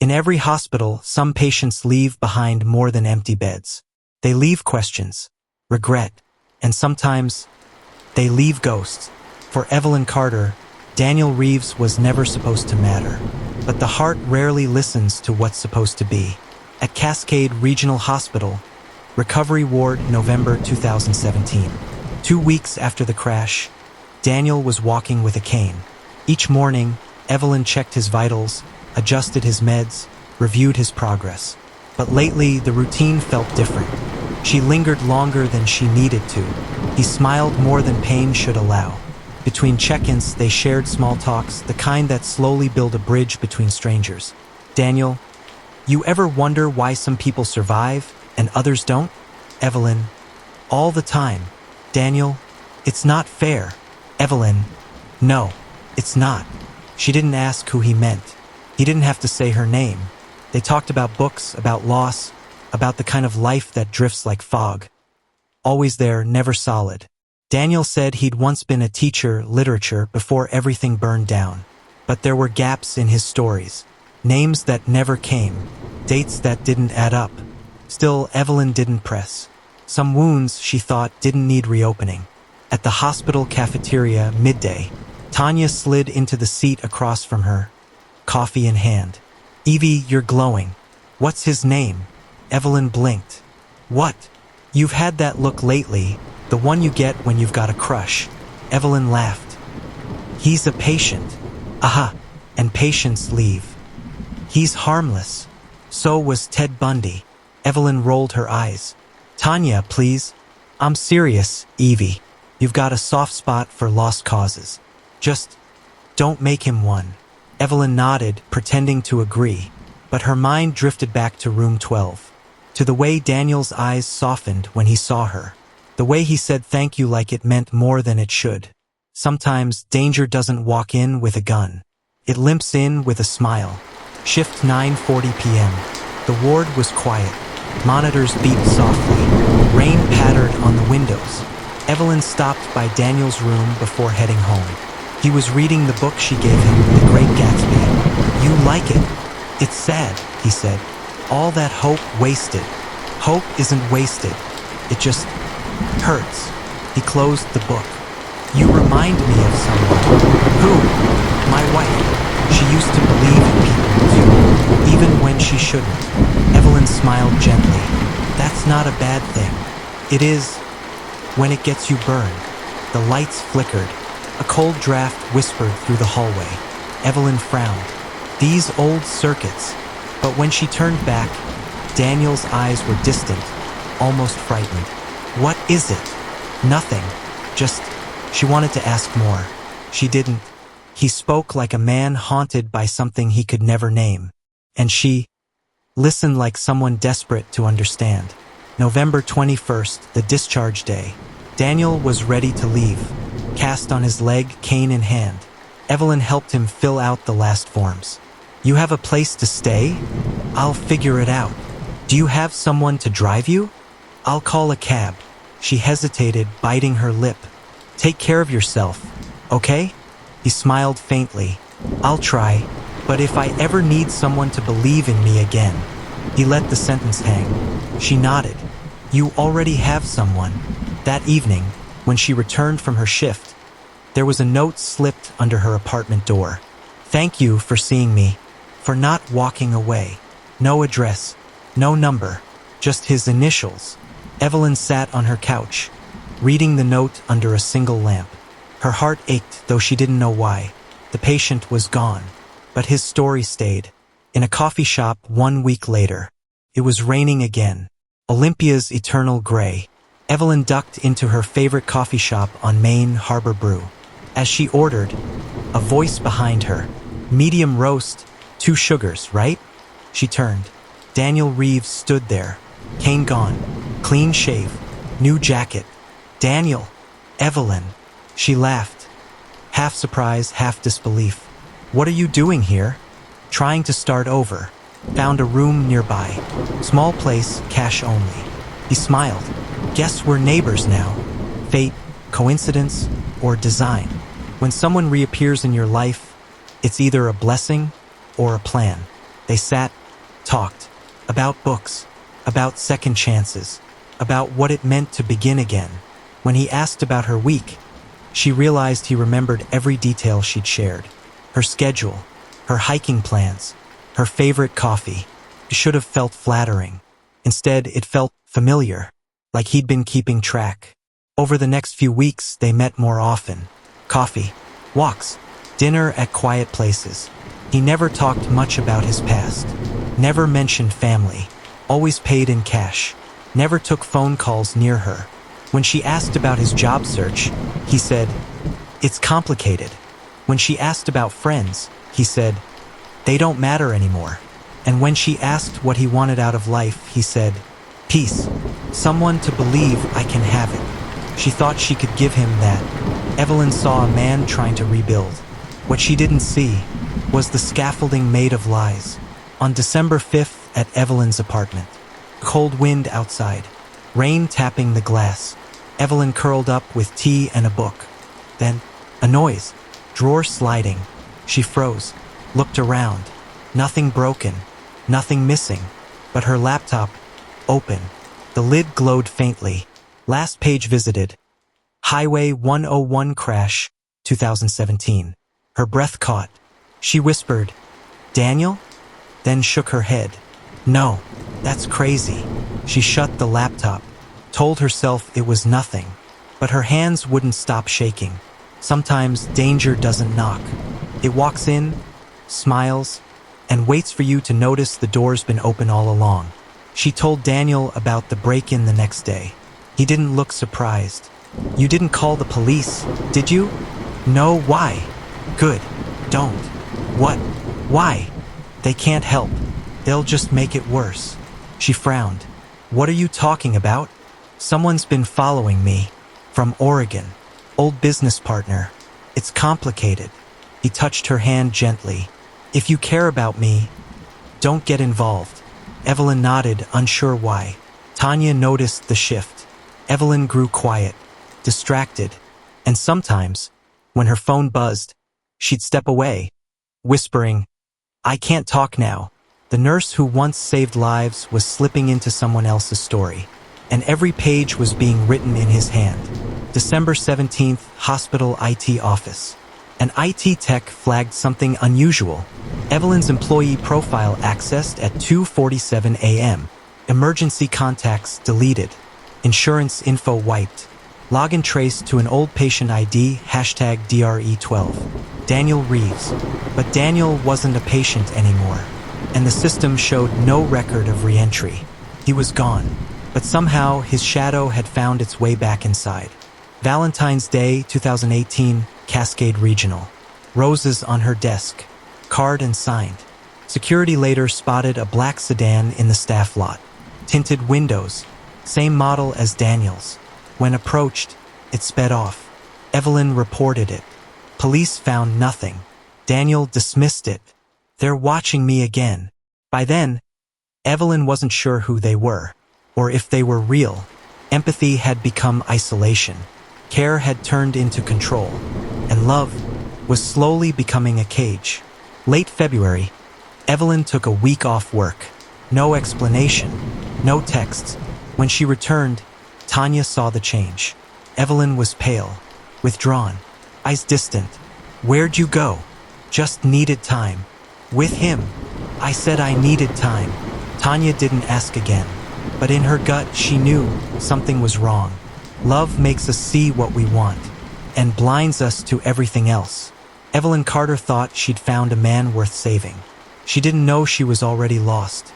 In every hospital, some patients leave behind more than empty beds. They leave questions, regret, and sometimes they leave ghosts. For Evelyn Carter, Daniel Reeves was never supposed to matter. But the heart rarely listens to what's supposed to be. At Cascade Regional Hospital, Recovery Ward, November 2017. 2 weeks after the crash, Daniel was walking with a cane. Each morning, Evelyn checked his vitals, adjusted his meds, reviewed his progress. But lately, the routine felt different. She lingered longer than she needed to. He smiled more than pain should allow. Between check-ins, they shared small talks, the kind that slowly build a bridge between strangers. Daniel, you ever wonder why some people survive and others don't? Evelyn, all the time. Daniel, it's not fair. Evelyn, no, it's not. She didn't ask who he meant. He didn't have to say her name. They talked about books, about loss, about the kind of life that drifts like fog. Always there, never solid. Daniel said he'd once been a teacher, literature, before everything burned down. But there were gaps in his stories. Names that never came. Dates that didn't add up. Still, Evelyn didn't press. Some wounds, she thought, didn't need reopening. At the hospital cafeteria, midday, Tanya slid into the seat across from her, coffee in hand. Evie, you're glowing. What's his name? Evelyn blinked. What? You've had that look lately, the one you get when you've got a crush. Evelyn laughed. He's a patient. Aha, and patients leave. He's harmless. So was Ted Bundy. Evelyn rolled her eyes. Tanya, please. I'm serious, Evie. You've got a soft spot for lost causes. Just don't make him one. Evelyn nodded, pretending to agree, but her mind drifted back to room 12. To the way Daniel's eyes softened when he saw her. The way he said thank you like it meant more than it should. Sometimes danger doesn't walk in with a gun. It limps in with a smile. Shift 9:40 p.m. The ward was quiet. Monitors beeped softly. Rain pattered on the windows. Evelyn stopped by Daniel's room before heading home. He was reading the book she gave him, The Great Gatsby. You like it? It's sad, he said. All that hope wasted. Hope isn't wasted. It just hurts. He closed the book. You remind me of someone. Who? My wife. She used to believe in people too, even when she shouldn't. Evelyn smiled gently. That's not a bad thing. It is when it gets you burned. The lights flickered. A cold draft whispered through the hallway. Evelyn frowned. These old circuits. But when she turned back, Daniel's eyes were distant, almost frightened. What is it? Nothing. Just, she wanted to ask more. She didn't. He spoke like a man haunted by something he could never name. And she listened like someone desperate to understand. November 21st, the discharge day. Daniel was ready to leave, cast on his leg, cane in hand. Evelyn helped him fill out the last forms. You have a place to stay? I'll figure it out. Do you have someone to drive you? I'll call a cab. She hesitated, biting her lip. Take care of yourself, okay? He smiled faintly. I'll try, but if I ever need someone to believe in me again. He let the sentence hang. She nodded. You already have someone. That evening, when she returned from her shift, there was a note slipped under her apartment door. Thank you for seeing me, for not walking away. No address, no number, just his initials. Evelyn sat on her couch, reading the note under a single lamp. Her heart ached, though she didn't know why. The patient was gone, but his story stayed. In a coffee shop 1 week later, it was raining again. Olympia's eternal gray. Evelyn ducked into her favorite coffee shop on Main Harbor Brew. As she ordered, a voice behind her. Medium roast, 2 sugars, right? She turned. Daniel Reeves stood there, cane gone, clean shave, new jacket. Daniel, Evelyn. She laughed, half surprise, half disbelief. What are you doing here? Trying to start over. Found a room nearby. Small place, cash only. He smiled. Guess we're neighbors now. Fate, coincidence, or design. When someone reappears in your life, it's either a blessing or a plan. They sat, talked, about books, about second chances, about what it meant to begin again. When he asked about her week, she realized he remembered every detail she'd shared. Her schedule, her hiking plans, her favorite coffee. It should have felt flattering. Instead, it felt familiar, like he'd been keeping track. Over the next few weeks, they met more often. Coffee, walks, dinner at quiet places. He never talked much about his past. Never mentioned family. Always paid in cash. Never took phone calls near her. When she asked about his job search, he said, "It's complicated." When she asked about friends, he said, "They don't matter anymore." And when she asked what he wanted out of life, he said, "Peace. Someone to believe I can have it." She thought she could give him that. Evelyn saw a man trying to rebuild. What she didn't see was the scaffolding made of lies. On December 5th at Evelyn's apartment. Cold wind outside. Rain tapping the glass. Evelyn curled up with tea and a book. Then, a noise. Drawer sliding. She froze. Looked around. Nothing broken. Nothing missing. But her laptop, open. The lid glowed faintly. Last page visited. Highway 101 crash, 2017. Her breath caught. She whispered, "Daniel?" Then shook her head. "No, that's crazy." She shut the laptop, told herself it was nothing. But her hands wouldn't stop shaking. Sometimes danger doesn't knock. It walks in, smiles, and waits for you to notice the door's been open all along. She told Daniel about the break-in the next day. He didn't look surprised. "You didn't call the police, did you?" "No, why?" "Good. Don't." "What? Why?" "They can't help. They'll just make it worse." She frowned. "What are you talking about?" "Someone's been following me. From Oregon. Old business partner. It's complicated." He touched her hand gently. "If you care about me, don't get involved." Evelyn nodded, unsure why. Tanya noticed the shift. Evelyn grew quiet, distracted, and sometimes, when her phone buzzed, she'd step away, whispering, "I can't talk now." The nurse who once saved lives was slipping into someone else's story, and every page was being written in his hand. December 17th, hospital IT office. An IT tech flagged something unusual. Evelyn's employee profile accessed at 2:47 a.m. Emergency contacts deleted. Insurance info wiped. Login traced to an old patient ID, #DRE12. Daniel Reeves. But Daniel wasn't a patient anymore, and the system showed no record of re-entry. He was gone, but somehow his shadow had found its way back inside. Valentine's Day, 2018, Cascade Regional. Roses on her desk. Card and signed. Security later spotted a black sedan in the staff lot. Tinted windows. Same model as Daniel's. When approached, it sped off. Evelyn reported it. Police found nothing. Daniel dismissed it. "They're watching me again." By then, Evelyn wasn't sure who they were, or if they were real. Empathy had become isolation. Care had turned into control, and love was slowly becoming a cage. Late February, Evelyn took a week off work. No explanation, no texts. When she returned, Tanya saw the change. Evelyn was pale, withdrawn, eyes distant. "Where'd you go?" "Just needed time." "With him?" "I said I needed time." Tanya didn't ask again, but in her gut she knew something was wrong. Love makes us see what we want, and blinds us to everything else. Evelyn Carter thought she'd found a man worth saving. She didn't know she was already lost.